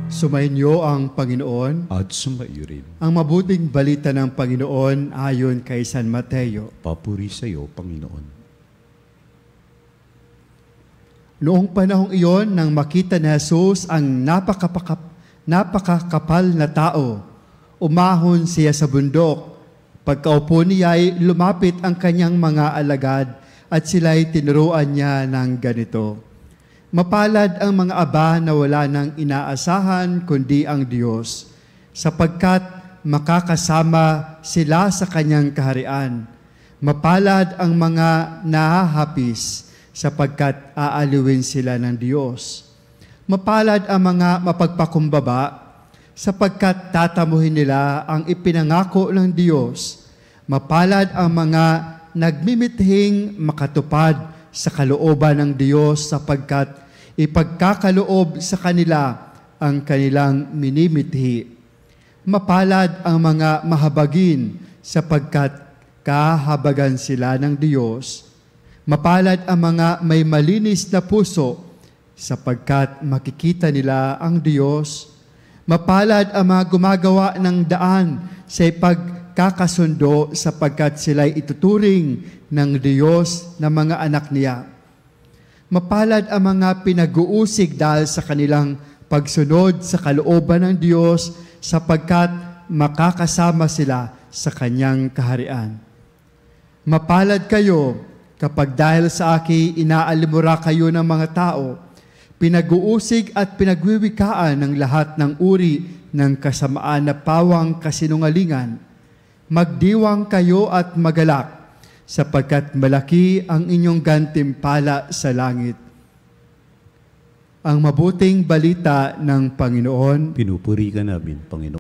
Sumainyo ang Panginoon. At sumaiyo rin. Ang mabuting balita ng Panginoon ayon kay San Mateo. Papuri sa iyo, Panginoon. Noong panahong iyon, nang makita ni Jesus ang napakakapal na tao, umahon siya sa bundok. Pagkaupo niya ay lumapit ang kanyang mga alagad at sila'y tinuruan niya ng ganito. Mapalad ang mga aba na wala nang inaasahan kundi ang Diyos, sapagkat makakasama sila sa kanyang kaharian. Mapalad ang mga nahahapis, sapagkat aaliwin sila ng Diyos. Mapalad ang mga mapagpakumbaba, sapagkat tatamuhin nila ang ipinangako ng Diyos. Mapalad ang mga nagmimithing makatupad sa kalooban ng Diyos, sapagkat ipagkakaloob sa kanila ang kanilang minimithi. Mapalad ang mga mahabagin, sapagkat kahabagan sila ng Diyos. Mapalad ang mga may malinis na puso, sapagkat makikita nila ang Diyos. Mapalad ang mga gumagawa ng daan sa ipagkakasundo, sapagkat sila'y ituturing ng Diyos na mga anak niya. Mapalad ang mga pinag-uusig dahil sa kanilang pagsunod sa kalooban ng Diyos, sapagkat makakasama sila sa kanyang kaharian. Mapalad kayo kapag dahil sa akin inaalimura kayo ng mga tao, pinag-uusig at pinagwiwikaan ng lahat ng uri ng kasamaan na pawang kasinungalingan. Magdiwang kayo at magalak, sapagkat malaki ang inyong gantimpala sa langit. Ang mabuting balita ng Panginoon. Pinupuri ka namin, Panginoon.